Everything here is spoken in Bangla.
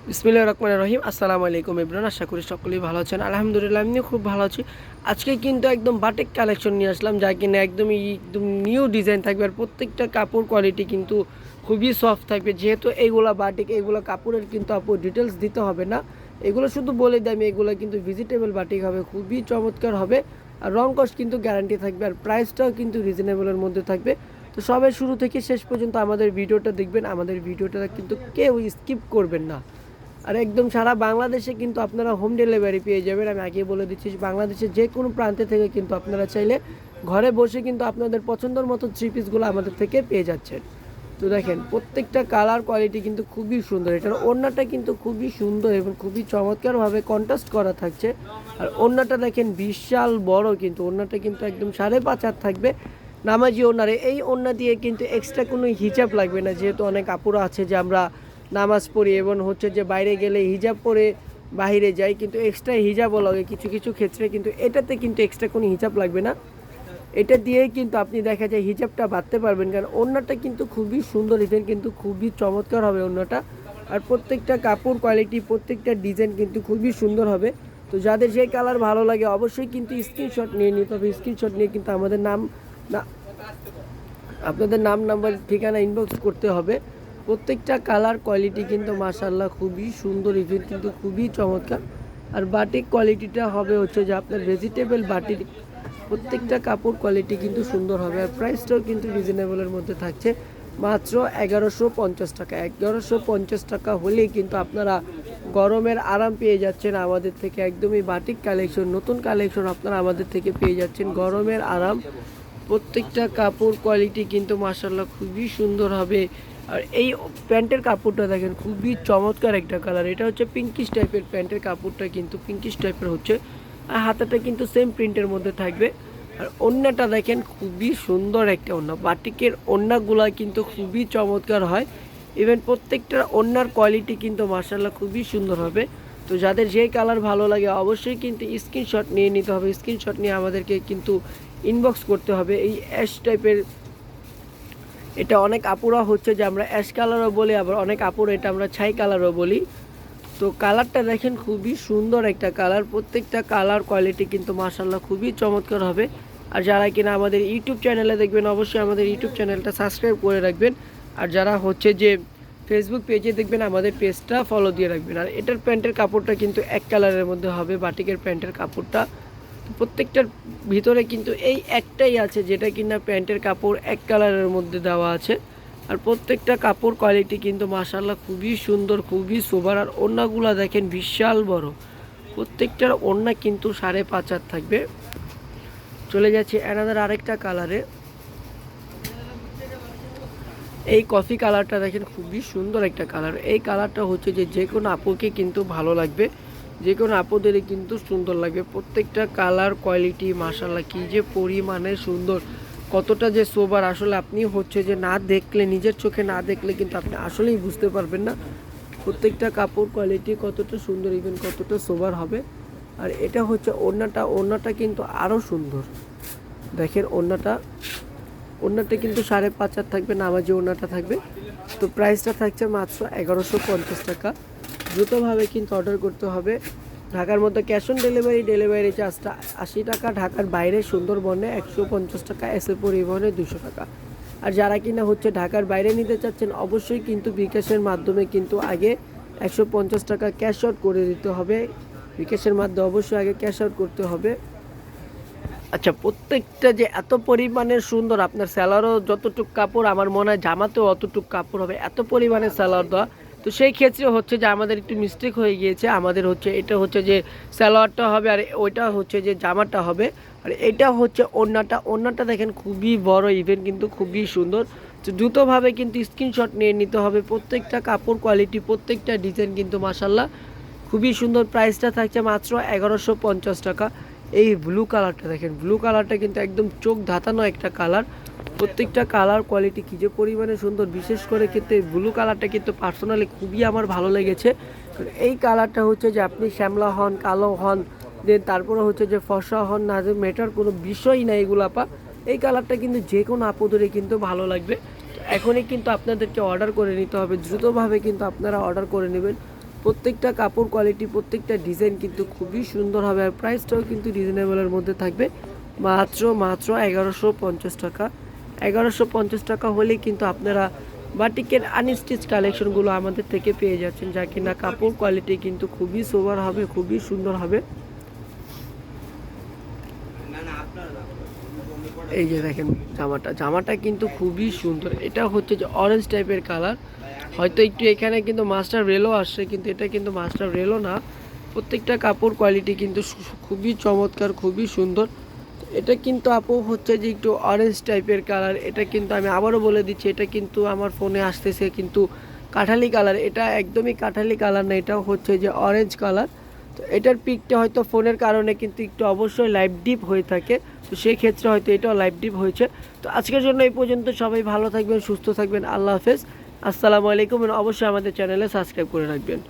বিসমিল্লাহির রহমানির রহিম। আসসালামু আলাইকুম ইবরান, আশা করি সকলেই ভালো আছেন। আলহামদুলিল্লাহ আমিও খুব ভালো আছি। আজকে কিন্তু একদম বাটিক কালেকশন নিয়ে আসলাম, যা কিনা একদম নিউ ডিজাইন থাকবে। আর প্রত্যেকটা কাপড় কোয়ালিটি কিন্তু খুবই সফট থাকবে। যেহেতু এইগুলা বাটিক, এইগুলো কাপড়ের কিন্তু আপু ডিটেলস দিতে হবে না, এগুলো শুধু বলে দিই আমি, এগুলো কিন্তু ভেজিটেবল বাটিক হবে, খুবই চমৎকার হবে। আর রং কস্ট কিন্তু গ্যারান্টি থাকবে, আর প্রাইসটাও কিন্তু রিজনেবলের মধ্যে থাকবে। তো সবাই শুরু থেকে শেষ পর্যন্ত আমাদের ভিডিওটা দেখবেন, আমাদের ভিডিওটা কিন্তু কেউ স্কিপ করবেন না। আর একদম সারা বাংলাদেশে কিন্তু আপনারা হোম ডেলিভারি পেয়ে যাবেন। আমি আগে বলে দিচ্ছি, বাংলাদেশের যে কোনো প্রান্তে থেকে কিন্তু আপনারা চাইলে ঘরে বসে কিন্তু আপনাদের পছন্দের মতো থ্রি পিসগুলো আমাদের থেকে পেয়ে যাচ্ছেন। তো দেখেন প্রত্যেকটা কালার কোয়ালিটি কিন্তু খুবই সুন্দর। এটার ওড়নাটা কিন্তু খুবই সুন্দর এবং খুবই চমৎকারভাবে কন্ট্রাস্ট করা থাকছে। আর ওড়নাটা দেখেন বিশাল বড়, কিন্তু ওড়নাটা কিন্তু একদম 5.5 হাত থাকবে নামাজি ওড়নারে। এই ওড়না দিয়ে কিন্তু এক্সট্রা কোনো হিজাব লাগবে না, যেহেতু অনেক আপুরা আছে যে আমরা নামাজ পড়ি এবং হচ্ছে যে বাইরে গেলে হিজাব পরে বাইরে যাই, কিন্তু এক্সট্রা হিজাবও লাগে কিছু কিছু ক্ষেত্রে, কিন্তু এটাতে কিন্তু এক্সট্রা কোনো হিজাব লাগবে না। এটা দিয়েই কিন্তু আপনি দেখা যায় হিজাবটা বাঁধতে পারবেন, কারণ ওড়নাটা কিন্তু খুবই সুন্দর, ডিজাইন কিন্তু খুবই চমৎকার হবে ওড়নাটা। আর প্রত্যেকটা কাপড় কোয়ালিটি, প্রত্যেকটা ডিজাইন কিন্তু খুবই সুন্দর হবে। তো যাদের যে কালার ভালো লাগে অবশ্যই কিন্তু স্ক্রিনশট নিয়ে নিতে হবে। স্ক্রিনশট নিয়ে কিন্তু আমাদের নাম না, আপনাদের নাম, নাম্বার, ঠিকানা ইনবক্স করতে হবে। প্রত্যেকটা কালার কোয়ালিটি কিন্তু মাশাআল্লাহ খুবই সুন্দর, ইভেন কিন্তু খুবই চমৎকার। আর বাটিক কোয়ালিটিটা হবে হচ্ছে যে আপনার ভেজিটেবল বাটিক। প্রত্যেকটা কাপড় কোয়ালিটি কিন্তু সুন্দর হবে, আর প্রাইসটাও কিন্তু রিজনেবলের মধ্যে থাকছে। মাত্র 1150 টাকা। 1150 টাকা হলেই কিন্তু আপনারা গরমের আরাম পেয়ে যাচ্ছেন আমাদের থেকে। একদমই বাটিক কালেকশন, নতুন কালেকশন আপনারা আমাদের থেকে পেয়ে যাচ্ছেন, গরমের আরাম। প্রত্যেকটা কাপড় কোয়ালিটি কিন্তু মাশাআল্লাহ খুবই সুন্দর হবে। আর এই প্যান্টের কাপড়টা দেখেন খুবই চমৎকার একটা কালার। এটা হচ্ছে পিঙ্কিশ টাইপের প্যান্টের কাপড়টা, কিন্তু পিঙ্কিশ টাইপের হচ্ছে। আর হাতাটা কিন্তু সেম প্রিন্টের মধ্যে থাকবে। আর ওড়নাটা দেখেন খুবই সুন্দর একটা ওড়না। বাটিকের ওড়নাগুলা কিন্তু খুবই চমৎকার হয়। ইভেন প্রত্যেকটা ওড়নার কোয়ালিটি কিন্তু মাশাআল্লাহ খুবই সুন্দর হবে। তো যাদের যেই কালার ভালো লাগে অবশ্যই কিন্তু স্ক্রিনশট নিয়ে নিতে হবে। স্ক্রিনশট নিয়ে আমাদেরকে কিন্তু ইনবক্স করতে হবে। এই অ্যাশ টাইপের, এটা অনেক আপুরা হচ্ছে যে আমরা অ্যাশ কালারও বলি, আবার অনেক আপুরা এটা আমরা ছাই কালারও বলি। তো কালারটা দেখেন খুবই সুন্দর একটা কালার। প্রত্যেকটা কালার কোয়ালিটি কিন্তু মাশাআল্লাহ খুবই চমৎকার হবে। আর যারা কিনা আমাদের ইউটিউব চ্যানেলে দেখবেন অবশ্যই আমাদের ইউটিউব চ্যানেলটা সাবস্ক্রাইব করে রাখবেন। আর যারা হচ্ছে যে ফেসবুক পেজে দেখবেন আমাদের পেজটা ফলো দিয়ে রাখবেন। আর এটার প্যান্টের কাপড়টা কিন্তু এক কালারের মধ্যে হবে, বাটিকের প্যান্টের কাপড়টা। প্রত্যেকটার ভিতরে কিন্তু এই একটাই আছে যেটা কিনা প্যান্টের কাপড় এক কালারের মধ্যে দেওয়া আছে। আর প্রত্যেকটা কাপড় কোয়ালিটি কিন্তু মাশাআল্লাহ খুবই সুন্দর, খুবই সোবার। আর ওড়নাগুলো দেখেন বিশাল বড়, প্রত্যেকটার ওড়না কিন্তু 5.5 হাত থাকবে। চলে যাচ্ছে অ্যানাদার আরেকটা কালারে। এই কফি কালারটা দেখেন খুবই সুন্দর একটা কালার। এই কালারটা হচ্ছে যে যে কোনো আপুকে কিন্তু ভালো লাগবে, যে কোনো আপুদেরই কিন্তু সুন্দর লাগবে। প্রত্যেকটা কালার কোয়ালিটি মাশাআল্লাহ কী যে পরিমাণে সুন্দর, কতটা যে সোবার, আসলে আপনি হচ্ছে যে না দেখলে, নিজের চোখে না দেখলে কিন্তু আপনি আসলেই বুঝতে পারবেন না প্রত্যেকটা কাপড় কোয়ালিটি কতটা সুন্দর, ইভেন কতটা সোবার হবে। আর এটা হচ্ছে ওড়নাটা, ওড়নাটা কিন্তু আরও সুন্দর। দেখেন ওড়নাটা কিন্তু 5.5 হাত থাকবে, নামাজি ওড়নাটা থাকবে। তো প্রাইসটা থাকছে মাত্র 1150 টাকা। দ্রুতভাবে কিন্তু অর্ডার করতে হবে। ঢাকার মধ্যে ক্যাশ অন ডেলিভারি, ডেলিভারি চার্জটা 80 টাকা। ঢাকার বাইরে সুন্দরবনে 150 টাকা, এসে পরিবহনে 200 টাকা। আর যারা কিনা হচ্ছে ঢাকার বাইরে নিতে চাচ্ছেন অবশ্যই কিন্তু বিকাশের মাধ্যমে কিন্তু আগে 150 টাকা ক্যাশ আউট করে দিতে হবে। বিকাশের মাধ্যমে অবশ্যই আগে ক্যাশ আউট করতে হবে। আচ্ছা, প্রত্যেকটা যে এত পরিমাণে সুন্দর, আপনার স্যালারও যতটুক কাপড়, আমার মনে হয় জামাতেও অতটুক কাপড় হবে, এত পরিমাণে স্যালার দেওয়া। তো সেই ক্ষেত্রে হচ্ছে যে আমাদের একটু মিস্টেক হয়ে গিয়েছে। আমাদের হচ্ছে এটা হচ্ছে যে স্যালোয়ারটা হবে, আর ওইটা হচ্ছে যে জামাটা হবে। আর এটা হচ্ছে ওড়নাটা। ওড়নাটা দেখেন খুবই বড়, ইভেন কিন্তু খুবই সুন্দর। তো দ্রুতভাবে কিন্তু স্ক্রিনশট নিয়ে নিতে হবে। প্রত্যেকটা কাপড় কোয়ালিটি, প্রত্যেকটা ডিজাইন কিন্তু মাশাআল্লাহ খুবই সুন্দর। প্রাইসটা থাকছে মাত্র 1150 টাকা। এই ব্লু কালারটা দেখেন, ব্লু কালারটা কিন্তু একদম চোখ ধাঁধানো একটা কালার। প্রত্যেকটা কালার কোয়ালিটি কী যে পরিমাণে সুন্দর, বিশেষ করে কিন্তু এই ব্লু কালারটা কিন্তু পার্সোনালি খুবই আমার ভালো লেগেছে। এই কালারটা হচ্ছে যে আপনি শ্যামলা হন, কালো হন, দেন তারপরে হচ্ছে যে ফর্সা হন, না যে মেটার কোনো বিষয়ই না এগুলো আপা। এই কালারটা কিন্তু যে কোনো আপুদেরই কিন্তু ভালো লাগবে। এখনই কিন্তু আপনাদেরকে অর্ডার করে নিতে হবে, দ্রুতভাবে কিন্তু আপনারা অর্ডার করে নেবেন। প্রত্যেকটা কাপড় কোয়ালিটি প্রত্যেকটা ডিজাইন কিন্তু খুবই সুন্দর হবে, আর প্রাইসটাও কিন্তু রিজনেবলের মধ্যে থাকবে। মাত্র 1150 টাকা। 1150 টাকা হলেই কিন্তু আপনারা বাটিকের আনস্টিচ কালেকশনগুলো আমাদের থেকে পেয়ে যাচ্ছেন, যা কিনা কাপড় কোয়ালিটি কিন্তু খুবই সোবার হবে, খুবই সুন্দর হবে। এই যে দেখেন জামাটা কিন্তু খুবই সুন্দর। এটা হচ্ছে যে অরেঞ্জ টাইপের কালার, হয়তো একটু এখানে কিন্তু মাস্টার রেলও আসছে, কিন্তু এটা কিন্তু মাস্টার রেলও না। প্রত্যেকটা কাপড় কোয়ালিটি কিন্তু খুবই চমৎকার, খুবই সুন্দর। এটা কিন্তু আপু হচ্ছে যে একটু অরেঞ্জ টাইপের কালার। এটা কিন্তু আমি আবারও বলে দিচ্ছি, এটা কিন্তু আমার ফোনে আসতেছে কিন্তু কাঠালি কালার। এটা একদমই কাঠালি কালার না, এটা হচ্ছে যে অরেঞ্জ কালার। তো এটার পিকটা হয়তো ফোনের কারণে কিন্তু একটু অবশ্যই লাইভ ডিপ হয়ে থাকে, তো সেই ক্ষেত্রে হয়তো এটাও লাইভ ডিপ হয়েছে। তো আজকের জন্য এই পর্যন্ত। সবাই ভালো থাকবেন, সুস্থ থাকবেন। আল্লাহ হাফেজ, আসসালামু আলাইকুম। অবশ্যই আমাদের চ্যানেলে সাবস্ক্রাইব করে রাখবেন।